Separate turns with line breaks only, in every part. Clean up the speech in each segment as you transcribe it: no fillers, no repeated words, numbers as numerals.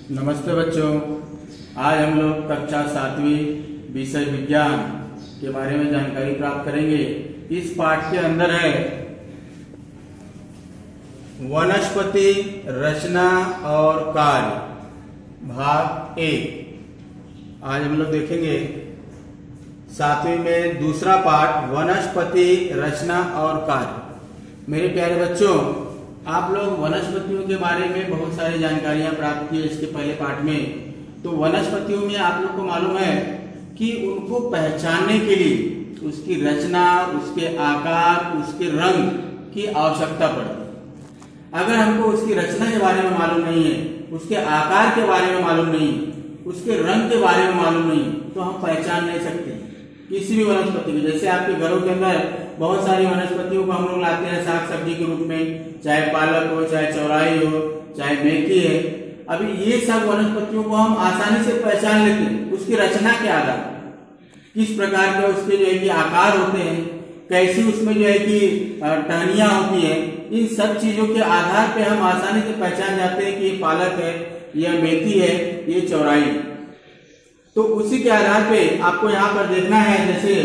नमस्ते बच्चों, आज हम लोग कक्षा 7वीं विषय विज्ञान के बारे में जानकारी प्राप्त करेंगे। इस पाठ के अंदर है वनस्पति रचना और कार्य भाग 1। आज हम लोग देखेंगे 7वीं में दूसरा पाठ वनस्पति रचना और कार्य। मेरे प्यारे बच्चों, आप लोग वनस्पतियों के बारे में बहुत सारी जानकारियां प्राप्त की इसके पहले पाठ में। तो वनस्पतियों में आप लोग को मालूम है कि उनको पहचानने के लिए उसकी रचना, उसके आकार, उसके रंग की आवश्यकता पड़ती है। अगर हमको उसकी रचना के बारे में मालूम नहीं है, उसके आकार के बारे में मालूम नहीं है, उसके रंग के बारे में मालूम नहीं, तो हम पहचान नहीं सकते किसी भी वनस्पति को। जैसे आपके घरों के अंदर बहुत सारी वनस्पतियों को हम लोग लाते हैं साग सब्जी के रूप में, चाहे पालक हो, चाहे चौलाई हो, चाहे मेथी है। अभी ये सब वनस्पतियों को हम आसानी से पहचान लेते हैं उसकी रचना के आधार पर, किस प्रकार के उसके जो है कि आकार होते हैं, कैसी उसमें जो है कि टहनियां होती है। इन सब चीजों के आधार पे हम आसानी से पहचान जाते हैं कि ये पालक है, यह मेथी है, ये चौलाई। तो उसी के आधार पे आपको यहाँ पर देखना है, जैसे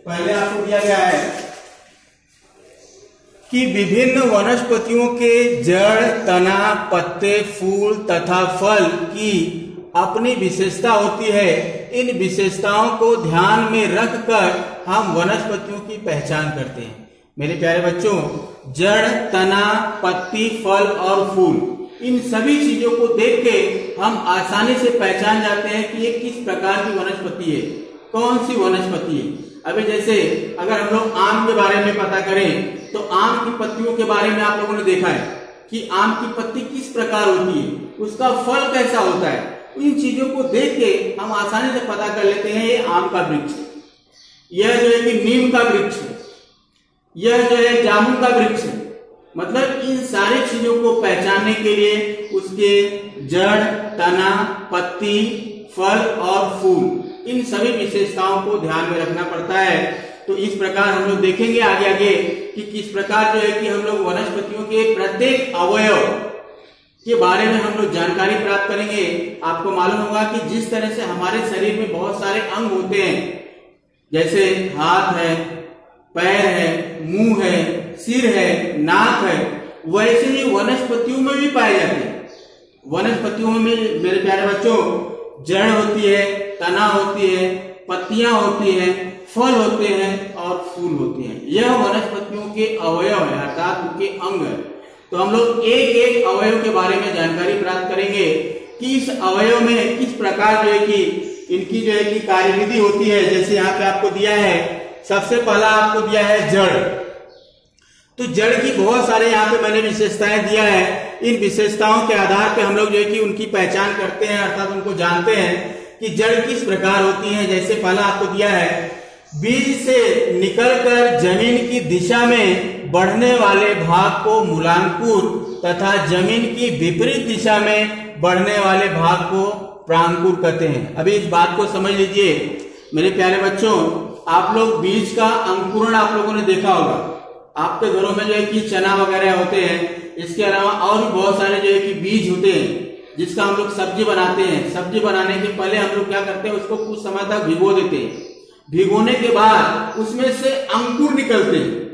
पहले आपको दिया गया है कि विभिन्न वनस्पतियों के जड़, तना, पत्ते, फूल तथा फल की अपनी विशेषता होती है। इन विशेषताओं को ध्यान में रखकर हम वनस्पतियों की पहचान करते हैं। मेरे प्यारे बच्चों, जड़, तना, पत्ती, फल और फूल, इन सभी चीजों को देख के हम आसानी से पहचान जाते हैं कि ये किस प्रकार की वनस्पति है, कौन सी वनस्पति है। अभी जैसे अगर हम लोग आम के बारे में पता करें तो आम की पत्तियों के बारे में आप लोगों ने देखा है कि आम की पत्ती किस प्रकार होती है, उसका फल कैसा होता है। इन चीजों को देख के हम आसानी से पता कर लेते हैं ये आम का वृक्ष है, यह जो है कि नीम का वृक्ष है, यह जो है जामुन का वृक्ष है। मतलब इन सारी चीजों को पहचानने के लिए उसके जड़, तना, पत्ती, फल और फूल, इन सभी विशेषताओं को ध्यान में रखना पड़ता है। तो इस प्रकार हम लोग देखेंगे आगे आगे कि किस प्रकार जो है कि हम लोग वनस्पतियों के प्रत्येक अवयव के बारे में हम लोग जानकारी प्राप्त करेंगे। आपको मालूम होगा कि जिस तरह से हमारे शरीर में बहुत सारे अंग होते हैं, जैसे हाथ है, पैर है, मुंह है, सिर है, नाक है, वैसे ही वनस्पतियों में भी पाए जाते हैं। वनस्पतियों में मेरे प्यारे बच्चों जड़ होती है, तना होती है, पत्तियां होती हैं, फल होते हैं और फूल होते हैं। यह वनस्पतियों के अवयव है, अर्थात उनके अंग है। तो हम लोग एक एक अवयव के बारे में जानकारी प्राप्त करेंगे कि इस अवयव में किस प्रकार जो है कि इनकी जो है कि कार्यविधि होती है। जैसे यहाँ पे आपको दिया है, सबसे पहला आपको दिया है जड़। तो जड़ की बहुत सारे यहाँ पे मैंने विशेषताएं दिया है। इन विशेषताओं के आधार पे हम लोग जो है कि उनकी पहचान करते हैं, अर्थात उनको जानते हैं कि जड़ किस प्रकार होती है। जैसे पहला आपको दिया है, बीज से निकलकर जमीन की दिशा में बढ़ने वाले भाग को मूलांकुर तथा जमीन की विपरीत दिशा में बढ़ने वाले भाग को प्रांकुर कहते हैं। अभी इस बात को समझ लीजिए मेरे प्यारे बच्चों। आप लोग बीज का अंकुरण आप लोगों ने देखा होगा, आपके घरों में जो है कि चना वगैरह होते हैं। इसके अलावा और भी बहुत सारे जो है कि बीज होते हैं जिसका हम लोग सब्जी बनाते हैं। सब्जी बनाने के पहले हम लोग क्या करते हैं, उसको कुछ समय तक भिगो देते हैं। भिगोने के बाद उसमें से अंकुर निकलते हैं।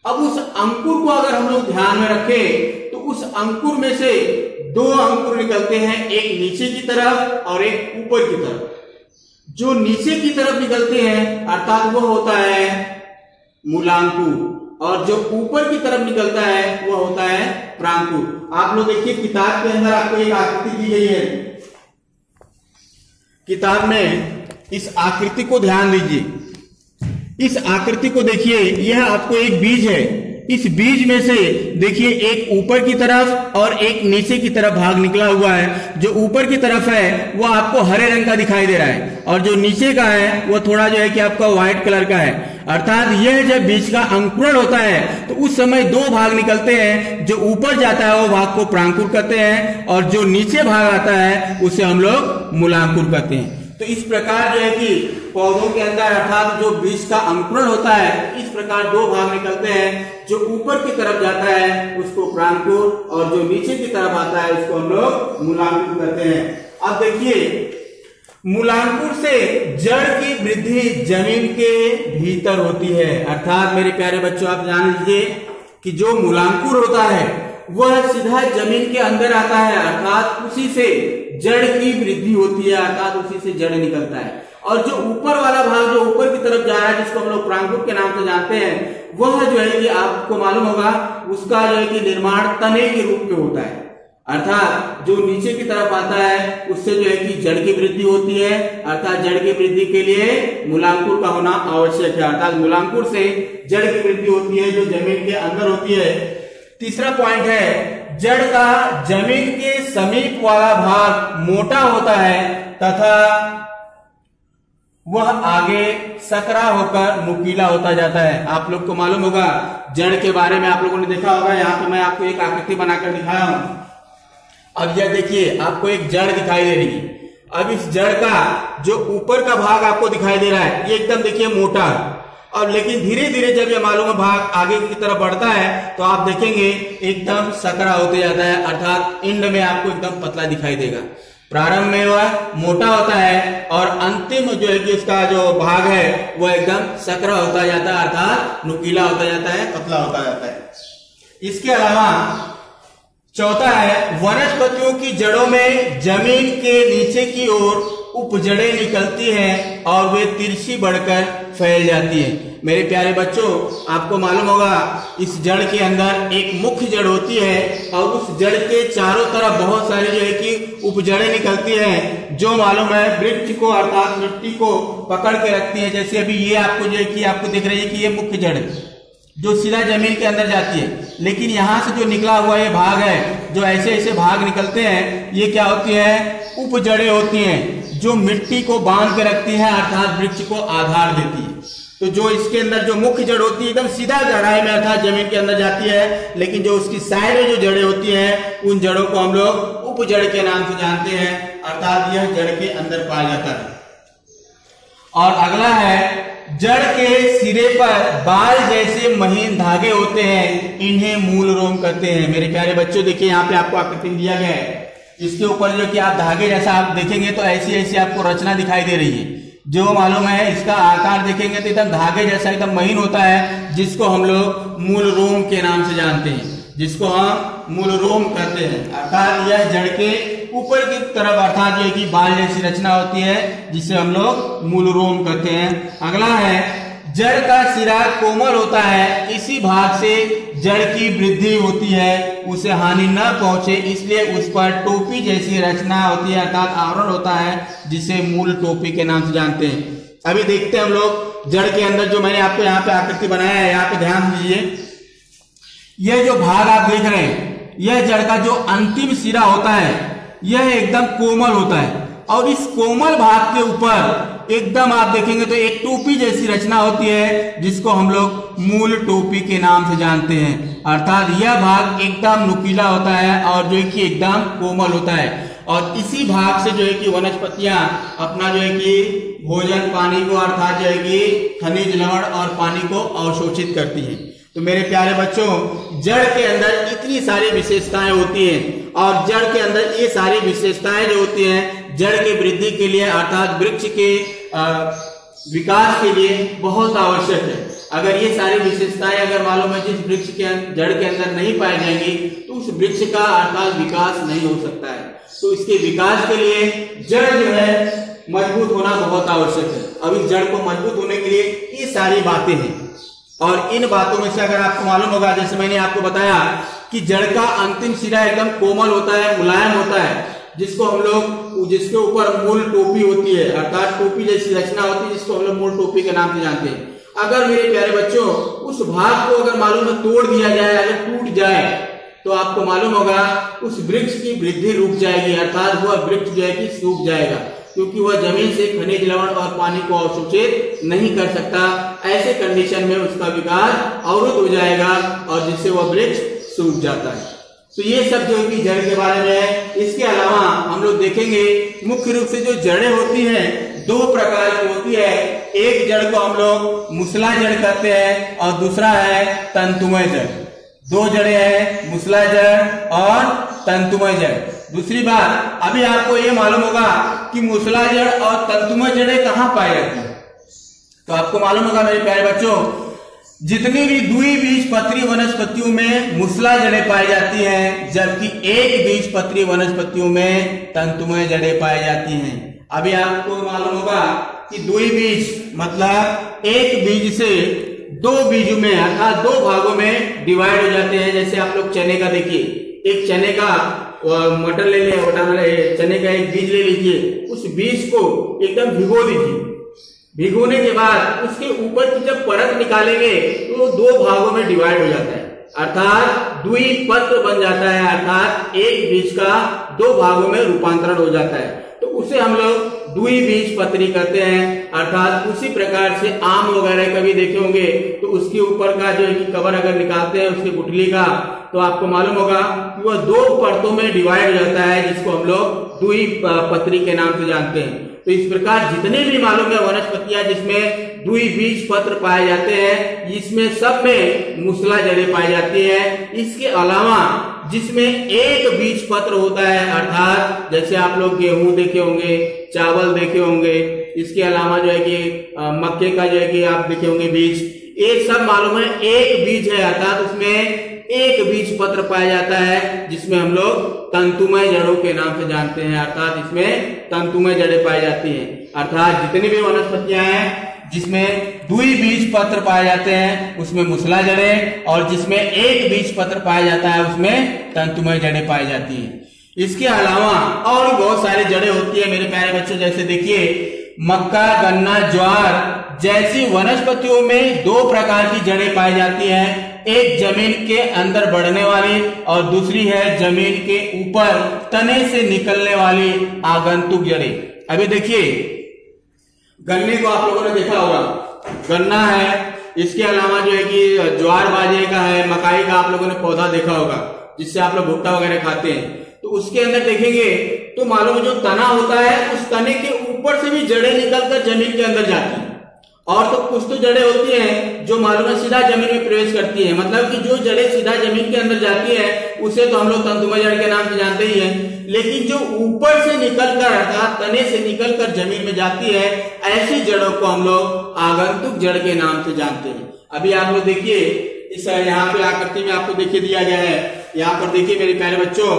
अब उस अंकुर को अगर हम लोग ध्यान में रखें तो उस अंकुर में से दो अंकुर निकलते हैं, एक नीचे की तरफ और एक ऊपर की तरफ। जो नीचे की तरफ निकलते हैं अर्थात वो होता है मूलांकुर, और जो ऊपर की तरफ निकलता है वो होता है प्रांकुर। आप लोग देखिए किताब के अंदर आपको एक आकृति दी गई है। किताब में इस आकृति को ध्यान दीजिए। इस आकृति को देखिए, यह आपको एक बीज है। इस बीज में से देखिए एक ऊपर की तरफ और एक नीचे की तरफ भाग निकला हुआ है। जो ऊपर की तरफ है वो आपको हरे रंग का दिखाई दे रहा है, और जो नीचे का है वो थोड़ा जो है कि आपका व्हाइट कलर का है। अर्थात यह जब बीज का अंकुरण होता है तो उस समय दो भाग निकलते हैं। जो ऊपर जाता है वो भाग को प्रांकुर कहते हैं, और जो नीचे भाग आता है उसे हम लोग मूलांकुर कहते हैं। तो इस प्रकार जो है कि पौधों के अंदर अर्थात जो बीज का अंकुरण होता है, इस प्रकार दो भाग निकलते हैं। जो ऊपर की तरफ जाता है उसको प्रांकुर और जो नीचे की तरफ आता है उसको हम लोग मूलांकुर कहते हैं। अब देखिए, मूलांकुर से जड़ की वृद्धि जमीन के भीतर होती है। अर्थात मेरे प्यारे बच्चों, आप जान लीजिए कि जो मूलांकुर होता है वह सीधा जमीन के अंदर आता है, अर्थात उसी से जड़ की वृद्धि होती है, अर्थात उसी से जड़ निकलता है। और जो ऊपर वाला भाग जो ऊपर की तरफ जा रहा है, जिसको हम लोग प्रांकुर के नाम से जानते हैं, वह जो है कि आपको मालूम होगा उसका जो है कि निर्माण तने के रूप में होता है। अर्थात जो नीचे की तरफ आता है उससे जो है कि जड़ की वृद्धि होती है, अर्थात जड़ की वृद्धि के लिए मूलांकुर का होना आवश्यक है। अर्थात मूलांकुर से जड़ की वृद्धि होती है जो जमीन के अंदर होती है। तीसरा पॉइंट है, जड़ का जमीन के समीप वाला भाग मोटा होता है तथा वह आगे सकरा होकर नुकीला होता जाता है। आप लोग को मालूम होगा जड़ के बारे में, आप लोगों ने देखा होगा। यहाँ पे मैं आपको एक आकृति बनाकर दिखाया हूं। अब यह देखिए, आपको एक जड़ दिखाई दे रही है। अब इस जड़ का जो ऊपर का भाग आपको दिखाई दे रहा है, ये एकदम देखिए मोटा है। अब लेकिन धीरे धीरे जब ये मालूम भाग आगे की तरफ बढ़ता है तो आप देखेंगे एकदम सकरा होते जाता है, अर्थात एंड में आपको एकदम पतला दिखाई देगा। प्रारंभ में वह मोटा होता है और अंतिम जो है कि इसका जो भाग है वह एकदम सकरा होता जाता है, अर्थात नुकीला होता जाता है, पतला होता जाता है। इसके अलावा चौथा है, वनस्पतियों की जड़ों में जमीन के नीचे की ओर उपजड़ें निकलती हैं और वे तिरछी बढ़कर फैल जाती हैं। मेरे प्यारे बच्चों, आपको मालूम होगा इस जड़ के अंदर एक मुख्य जड़ होती है और उस जड़ के चारों तरफ बहुत सारी जो है कि उपजड़ें निकलती हैं, जो मालूम है वृक्ष को अर्थात मिट्टी को पकड़ के रखती है। जैसे अभी ये आपको जो है कि आपको दिख रही है कि ये मुख्य जड़ जो सीधा जमीन के अंदर जाती है, लेकिन यहाँ से जो निकला हुआ ये भाग है, जो ऐसे ऐसे भाग निकलते हैं, ये क्या होती है? उपजड़ें होती हैं जो मिट्टी को बांध के रखती है, अर्थात वृक्ष को आधार देती है। तो जो इसके अंदर जो मुख्य जड़ होती है एकदम सीधा गहराई में अर्थात जमीन के अंदर जाती है, लेकिन जो उसकी साइड में जो जड़ें होती हैं उन जड़ों को हम लोग उपजड़ के नाम से जानते हैं, अर्थात यह जड़ के अंदर पाया जाता है। और अगला है, जड़ के सिरे पर बाल जैसे महीन धागे होते हैं, इन्हें मूल रोम कहते हैं। मेरे प्यारे बच्चों, देखिए यहाँ पे आपको आकृति दिया गया है, इसके ऊपर जो कि आप धागे जैसा आप देखेंगे तो ऐसी ऐसी आपको रचना दिखाई दे रही है। जो मालूम है इसका आकार देखेंगे तो एकदम धागे जैसा एकदम महीन होता है, जिसको हम लोग मूल रोम के नाम से जानते हैं, जिसको हम मूल रोम कहते हैं। अर्थात यह जड़ के ऊपर की तरफ अर्थात जो कि बाल जैसी रचना होती है, जिसे हम लोग मूल रोम कहते हैं। अगला है, जड़ का सिरा कोमल होता है, इसी भाग से जड़ की वृद्धि होती है, उसे हानि न पहुंचे इसलिए उस पर टोपी जैसी रचना होती है, अर्थात आवरण होता है, जिसे मूल टोपी के नाम से जानते हैं। अभी देखते हैं हम लोग जड़ के अंदर जो मैंने आपको यहाँ पे आकृति बनाया है, यहाँ पे ध्यान दीजिए। यह जो भाग आप देख रहे हैं, यह जड़ का जो अंतिम सिरा होता है यह एकदम कोमल होता है, और इस कोमल भाग के ऊपर एकदम आप देखेंगे तो एक टोपी जैसी रचना होती है, जिसको हम लोग मूल टोपी के नाम से जानते हैं। अर्थात यह भाग एकदम नुकीला होता है और जो है कि एकदम कोमल होता है, और इसी भाग से जो है कि वनस्पतियां अपना जो है कि भोजन पानी को अर्थात जो है कि खनिज लवण और पानी को अवशोषित करती है। तो मेरे प्यारे बच्चों, जड़ के अंदर इतनी सारी विशेषताएं होती हैं, और जड़ के अंदर ये सारी विशेषताएं जो होती हैं जड़ के वृद्धि के लिए अर्थात वृक्ष के विकास के लिए बहुत आवश्यक है। अगर ये सारी विशेषताएं अगर मालूम है जिस वृक्ष के जड़ के अंदर नहीं पाई जाएंगी तो उस वृक्ष का अर्थात विकास नहीं हो सकता है। तो इसके विकास के लिए जड़ जो है मजबूत होना बहुत आवश्यक है। अब इस जड़ को मजबूत होने के लिए ये सारी बातें हैं, और इन बातों में से अगर आपको मालूम होगा, जैसे मैंने आपको बताया कि जड़ का अंतिम सिरा एकदम कोमल होता है, मुलायम होता है, जिसको हम लोग जिसके ऊपर मूल टोपी होती है, अर्थात टोपी जैसी रचना होती है, जिसको हम लोग मूल टोपी के नाम से जानते हैं। अगर मेरे प्यारे बच्चों उस भाग को अगर मालूम है तोड़ दिया जाए, अगर टूट जाए, तो आपको मालूम होगा उस वृक्ष की वृद्धि रुक जाएगी, अर्थात वह वृक्ष जो है कि सूख जाएगा, क्योंकि वह जमीन से खनिज लवण और पानी को अवशोषित नहीं कर सकता। ऐसे कंडीशन में उसका विकास अवरुद्ध हो जाएगा और जिससे वह वृक्ष सूख जाता है। तो ये सब जो कि जड़ के बारे में है। इसके अलावा हम लोग देखेंगे मुख्य रूप से जो जड़ें होती हैं, दो प्रकार की होती है। एक जड़ को हम लोग मूसला जड़ कहते हैं और दूसरा है तंतुमय जड़। दो जड़ें हैं, मूसला जड़ और तंतुमय जड़। दूसरी बात, अभी आपको ये मालूम होगा कि मूसला जड़ और तंतुमय जड़ें कहाँ पाई जाती है। तो आपको मालूम होगा मेरे प्यारे बच्चों, जितनी भी द्विबीजपत्री वनस्पतियों में मूसला जड़ें पाई जाती हैं, जबकि एक बीजपत्री वनस्पतियों में तंतुमय जड़ें पाई जाती हैं। अभी आपको मालूम होगा कि द्विबीज मतलब एक बीज से दो बीजों में अर्थात दो भागों में डिवाइड हो जाते हैं। जैसे आप लोग चने का देखिए, एक चने का मटर ले लें, चने का एक बीज ले लीजिए, उस बीज को एकदम भिगो दीजिए। भिगोने के बाद उसके ऊपर की जब परत निकालेंगे तो वो दो भागों में डिवाइड हो जाता है, अर्थात द्विपत्र बन जाता है, अर्थात एक बीज का दो भागों में रूपांतरण हो जाता है। तो उसे हम लोग द्विबीजपत्री कहते हैं। अर्थात उसी प्रकार से आम वगैरह कभी देखे होंगे तो उसके ऊपर का जो है कि कवर अगर निकालते हैं उसकी गुठली का, तो आपको मालूम होगा कि वह दो परतों में डिवाइड हो जाता है, जिसको हम लोग द्विपत्री के नाम से जानते हैं। तो इस प्रकार जितने भी मालूम है वनस्पतियां जिसमें द्विबीजपत्र पाए जाते हैं, इसमें सब में मूसला जड़ें पाई जाती है। इसके अलावा जिसमें एक बीजपत्र होता है, अर्थात जैसे आप लोग गेहूं देखे होंगे, चावल देखे होंगे, इसके अलावा जो है कि मक्के का जो है कि आप देखे होंगे बीज, ये सब मालूम है एक बीज है, अर्थात उसमें एक बीजपत्र पाया जाता है, जिसमें हम लोग तंतुमय जड़ों के नाम से जानते हैं। अर्थात इसमें तंतुमय जड़ें पाई जाती हैं। अर्थात जितनी भी वनस्पतियां हैं जिसमें द्विबीजपत्र पाए जाते हैं उसमें मूसला जड़ें, और जिसमें एक बीजपत्र पाया जाता है उसमें तंतुमय जड़ें पाई जाती हैं। इसके अलावा और बहुत सारी जड़ें होती है मेरे प्यारे बच्चों। जैसे देखिए मक्का, गन्ना, ज्वार जैसी वनस्पतियों में दो प्रकार की जड़ें पाई जाती हैं। एक जमीन के अंदर बढ़ने वाली और दूसरी है जमीन के ऊपर तने से निकलने वाली आगंतुक जड़ें। अभी देखिए गन्ने को आप लोगों ने देखा होगा, गन्ना है, इसके अलावा जो है कि ज्वार बाजरे का है, मकाई का आप लोगों ने पौधा देखा होगा जिससे आप लोग भुट्टा वगैरह खाते हैं। तो उसके अंदर देखेंगे तो मालूम जो तना होता है उस तने के ऊपर से भी जड़ें निकलकर जमीन के अंदर जाती हैं, और तो कुछ तो जड़ें होती हैं जो मालूम है सीधा जमीन में प्रवेश करती है। मतलब कि जो जड़ें सीधा जमीन के अंदर जाती है उसे तो हम लोग तंतुमय जड़ के नाम से जानते ही हैं। लेकिन जो ऊपर से निकलकर अर्थात तने से निकलकर जमीन में जाती है, ऐसी जड़ों को हम लोग आगंतुक जड़ के नाम से जानते हैं। अभी आप लोग देखिए इस यहाँ पे आकृति में आपको देखिए दिया गया है, यहाँ पर देखिए मेरे प्यारे बच्चों,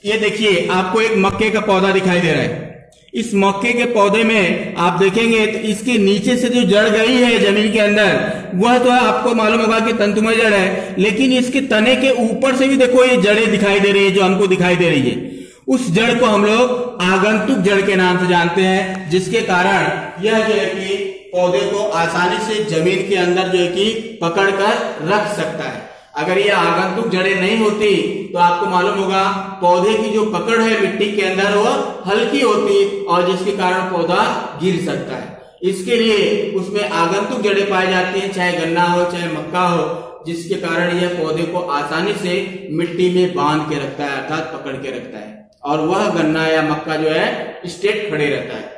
ये देखिए आपको एक मक्के का पौधा दिखाई दे रहा है। इस मक्के के पौधे में आप देखेंगे तो इसके नीचे से जो जड़ गई है जमीन के अंदर, वह तो आपको मालूम होगा कि तंतुमय जड़ है, लेकिन इसके तने के ऊपर से भी देखो ये जड़ें दिखाई दे रही है जो हमको दिखाई दे रही है। उस जड़ को हम लोग आगंतुक जड़ के नाम से जानते हैं, जिसके कारण यह जो है कि पौधे को आसानी से जमीन के अंदर जो है कि पकड़ कर रख सकता है। अगर ये आगंतुक जड़ें नहीं होती तो आपको मालूम होगा पौधे की जो पकड़ है मिट्टी के अंदर वो हल्की होती और जिसके कारण पौधा गिर सकता है। इसके लिए उसमें आगंतुक जड़ें पाई जाती हैं, चाहे गन्ना हो चाहे मक्का हो, जिसके कारण यह पौधे को आसानी से मिट्टी में बांध के रखता है, अर्थात पकड़ के रखता है, और वह गन्ना या मक्का जो है स्ट्रेट खड़े रहता है।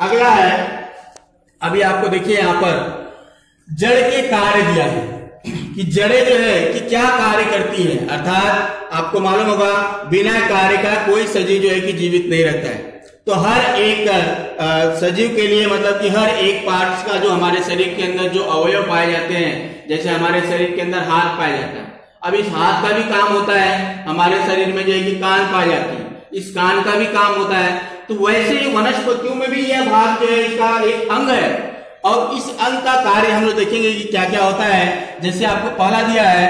अगला है, अभी आपको देखिए यहाँ पर जड़ के कार्य दिया है कि जड़ें जो है कि क्या कार्य करती है। अर्थात आपको मालूम होगा बिना कार्य का कोई सजीव जो है कि जीवित नहीं रहता है। तो हर एक सजीव के लिए मतलब कि हर एक पार्ट्स का जो हमारे शरीर के अंदर जो अवयव पाए जाते हैं, जैसे हमारे शरीर के अंदर हाथ पाया जाता है, अब इस हाथ का भी काम होता है। हमारे शरीर में जो है कि कान पाए जाते हैं, इस कान का भी काम होता है। तो वैसे ही वनस्पतियों में भी यह भाग जो है इसका एक अंग है, और इस अंग का कार्य हम लोग देखेंगे कि क्या क्या होता है। जैसे आपको पहला दिया है,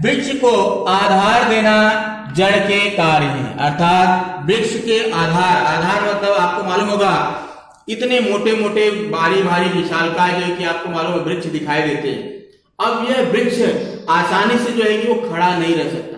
वृक्ष को आधार देना जड़ के कार्य है। अर्थात वृक्ष के आधार मतलब आपको मालूम होगा इतने मोटे मोटे भारी भारी विशालकाय जो है कि आपको मालूम है वृक्ष दिखाई देते हैं। अब यह वृक्ष आसानी से जो है कि वो खड़ा नहीं रह सकता,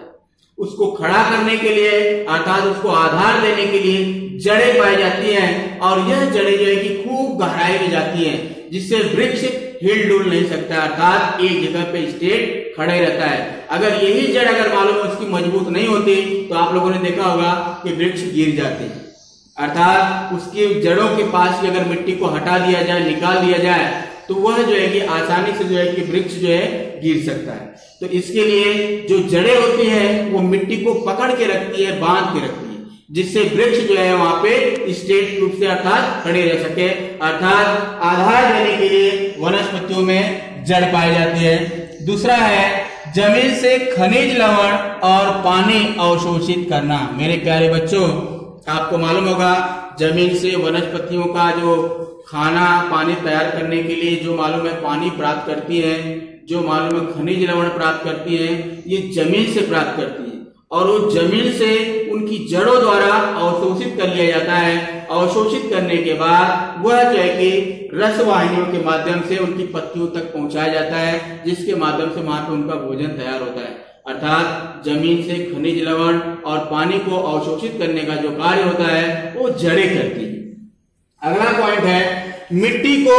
उसको खड़ा करने के लिए अर्थात उसको आधार देने के लिए जड़ें पाई जाती हैं, और यह जड़ें जो है कि खूब गहराई में जाती हैं, जिससे वृक्ष हिल डुल नहीं सकता, अर्थात एक जगह पे स्ट्रेट खड़े रहता है। अगर यही जड़ अगर मालूम उसकी मजबूत नहीं होती तो आप लोगों ने देखा होगा कि वृक्ष गिर जाते हैं। अर्थात उसकी जड़ों के पास की अगर मिट्टी को हटा दिया जाए, निकाल दिया जाए, तो वह जो है कि आसानी से जो है कि वृक्ष जो है गिर सकता है। तो इसके लिए जो जड़ें होती हैं वो मिट्टी को पकड़ के रखती है, बांध के रखती है, जिससे वृक्ष जो है वहां पे स्टेट रूप से अर्थात खड़े रह सके। अर्थात आधार देने के लिए वनस्पतियों में जड़ पाई जाती है। दूसरा है जमीन से खनिज लवण और पानी अवशोषित करना। मेरे प्यारे बच्चों, आपको मालूम होगा जमीन से वनस्पतियों का जो खाना पानी तैयार करने के लिए जो मालूम है पानी प्राप्त करती है, जो मालूम है खनिज लवण प्राप्त करती है, ये जमीन से प्राप्त करती है और वो जमीन से उनकी जड़ों द्वारा अवशोषित कर लिया जाता है। अवशोषित करने के बाद वह जो है कि रस वाहिनियों के माध्यम से उनकी पत्तियों तक पहुंचाया जाता है, जिसके माध्यम से वहां पर उनका भोजन तैयार होता है। अर्थात जमीन से खनिज लवण और पानी को अवशोषित करने का जो कार्य होता है वो जड़ें करती है। अगला पॉइंट है मिट्टी को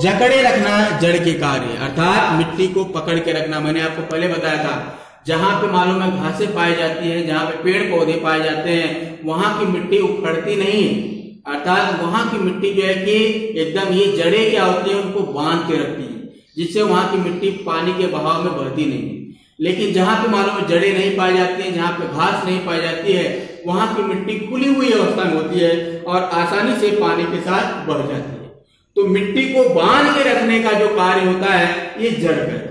जकड़े रखना जड़ के कार्य। अर्थात मिट्टी को पकड़ के रखना। मैंने आपको पहले बताया था जहां पे मालूम है घासें पाई जाती है, जहां पे पेड़ पौधे पाए जाते हैं, वहां की मिट्टी उखड़ती नहीं है। अर्थात वहां की मिट्टी जो है कि एकदम ये जड़ें क्या होती है उनको बांध के रखती है, जिससे वहां की मिट्टी पानी के बहाव में बहती नहीं। लेकिन जहां पे मालूम है जड़ें नहीं पाई जाती है, जहां पे घास नहीं पाई जाती है, वहां की मिट्टी खुली हुई अवस्था में होती है और आसानी से पानी के साथ बह जाती है। तो मिट्टी को बांध के रखने का जो कार्य होता है ये जड़ करती है।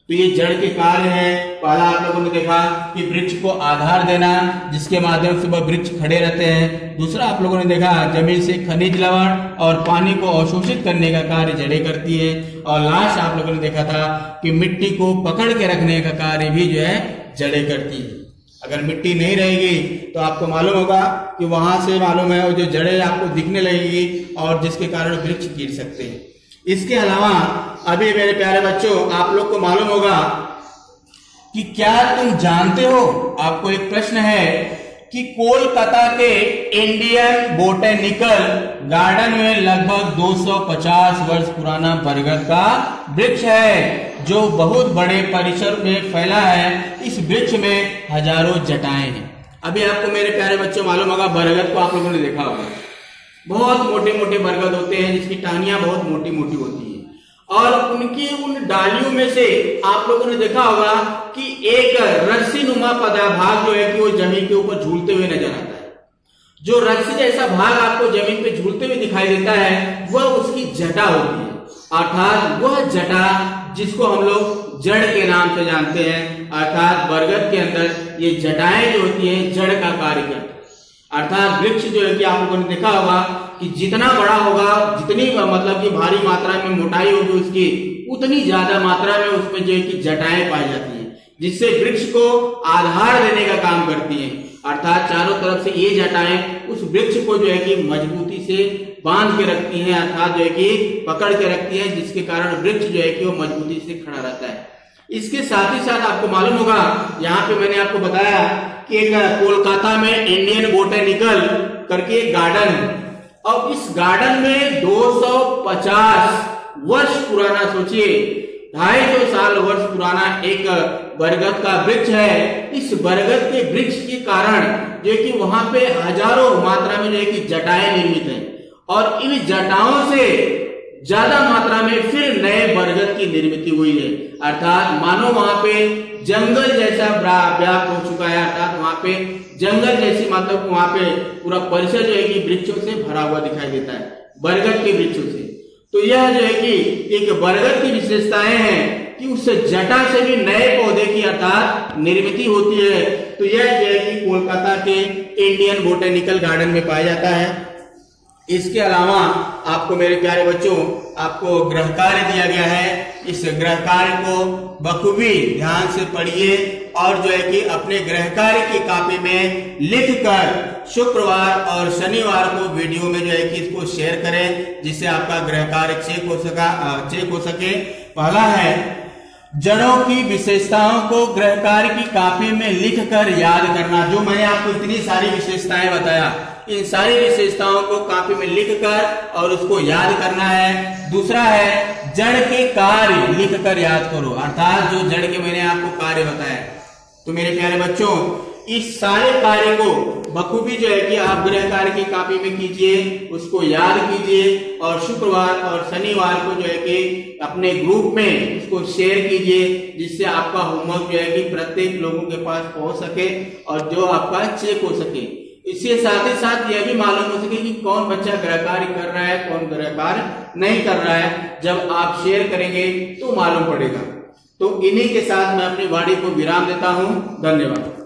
तो ये जड़ के कार्य है। पहला आप लोगों ने देखा कि वृक्ष को आधार देना, जिसके माध्यम से वह वृक्ष खड़े रहते हैं। दूसरा आप लोगों ने देखा जमीन से खनिज लवण और पानी को अवशोषित करने का कार्य जड़ें करती है। और लास्ट आप लोगों ने देखा था कि मिट्टी को पकड़ के रखने का कार्य भी जो है जड़ें करती है। अगर मिट्टी नहीं रहेगी तो आपको मालूम होगा कि वहां से मालूम है वो जो जड़ें आपको दिखने लगेगी और जिसके कारण वृक्ष गिर सकते हैं। इसके अलावा अभी मेरे प्यारे बच्चों आप लोग को मालूम होगा कि क्या तुम जानते हो, आपको एक प्रश्न है कि कोलकाता के इंडियन बोटेनिकल गार्डन में लगभग 250 वर्ष पुराना बरगद का वृक्ष है जो बहुत बड़े परिसर में फैला है। इस वृक्ष में हजारों जटाएं हैं। अभी आपको मेरे प्यारे बच्चों मालूम होगा बरगद को आप लोगों ने देखा होगा, बहुत मोटे मोटे बरगद होते हैं जिसकी टहनियां बहुत मोटी मोटी होती है और उनकी उन डालियों में से आप लोगों ने देखा होगा कि एक रस्सी नुमा भाग जो है कि वो जमीन के ऊपर झूलते हुए नजर आता है। जो रस्सी जैसा भाग आपको जमीन पे झूलते हुए दिखाई देता है वह उसकी जटा होती है। अर्थात वह जटा जिसको हम लोग जड़ के नाम से जानते हैं। अर्थात बरगद के अंदर ये जटाएं जो होती है जड़ का कार्य करती है। अर्थात वृक्ष जो है कि आप लोगों ने देखा होगा कि जितना बड़ा होगा, जितनी मतलब कि भारी मात्रा में मोटाई होगी उसकी, उतनी ज्यादा मात्रा में उसमें जो है कि जटाएं पाई जाती हैं, जिससे वृक्ष को आधार देने का काम करती हैं। अर्थात चारों तरफ से ये जटाएं उस वृक्ष को जो है कि मजबूती से बांध के रखती हैं, अर्थात जो है कि पकड़ के रखती है, जिसके कारण वृक्ष जो है कि वो मजबूती से खड़ा रहता है। इसके साथ ही साथ आपको मालूम होगा, यहाँ पे मैंने आपको बताया कि एक कोलकाता में इंडियन बोटेनिकल करके एक गार्डन है और इस गार्डन में 250 वर्ष पुराना, सोचिए 250 साल वर्ष पुराना एक बरगद का वृक्ष है। इस बरगद के वृक्ष के कारण जो कि वहां पे हजारों मात्रा में जो है कि जटाएं निर्मित हैं और इन जटाओं से ज्यादा मात्रा में फिर नए बरगद की निर्मित हुई है। अर्थात मानो वहां पे जंगल जैसा व्याप्त हो चुका है। अर्थात वहां पे जंगल जैसी मतलब वहां पे पूरा परिसर जो है कि वृक्षों से भरा हुआ दिखाई देता है, बरगद के वृक्षों से। तो यह जो है कि एक बरगद की विशेषताएं हैं कि उस जटा से भी नए पौधे की अर्थात निर्मित होती है। तो यह जो है कि कोलकाता के इंडियन बोटेनिकल गार्डन में पाया जाता है। इसके अलावा आपको मेरे प्यारे बच्चों आपको गृह कार्य दिया गया है। इस गृह कार्य को बखूबी ध्यान से पढ़िए और जो है कि अपने गृह कार्य की कॉपी में लिखकर शुक्रवार और शनिवार को वीडियो में जो है कि इसको शेयर करें, जिससे आपका गृह कार्य चेक हो सके। पहला है जड़ों की विशेषताओं को गृह कार्य की कॉपी में लिखकर याद करना। जो मैंने आपको इतनी सारी विशेषताएं बताया, इन सारी विशेषताओं को कॉपी में लिखकर और उसको याद करना है। दूसरा है जड़ के कार्य लिखकर याद करो। अर्थात जो जड़ के मैंने आपको कार्य बताया। तो मेरे प्यारे बच्चों इस सारे कार्य को बखूबी जो है कि आप गृह कार्य की कॉपी में कीजिए, उसको याद कीजिए और शुक्रवार और शनिवार को जो है कि अपने ग्रुप में उसको शेयर कीजिए, जिससे आपका होमवर्क जो है कि प्रत्येक लोगों के पास पहुंच सके और जो आपका चेक हो सके। इसके साथ ही साथ यह भी मालूम हो सके कि कौन बच्चा गृह कार्य कर रहा है, कौन गृह कार्य नहीं कर रहा है। जब आप शेयर करेंगे तो मालूम पड़ेगा। तो इन्हीं के साथ मैं अपनी वाणी को विराम देता हूं। धन्यवाद।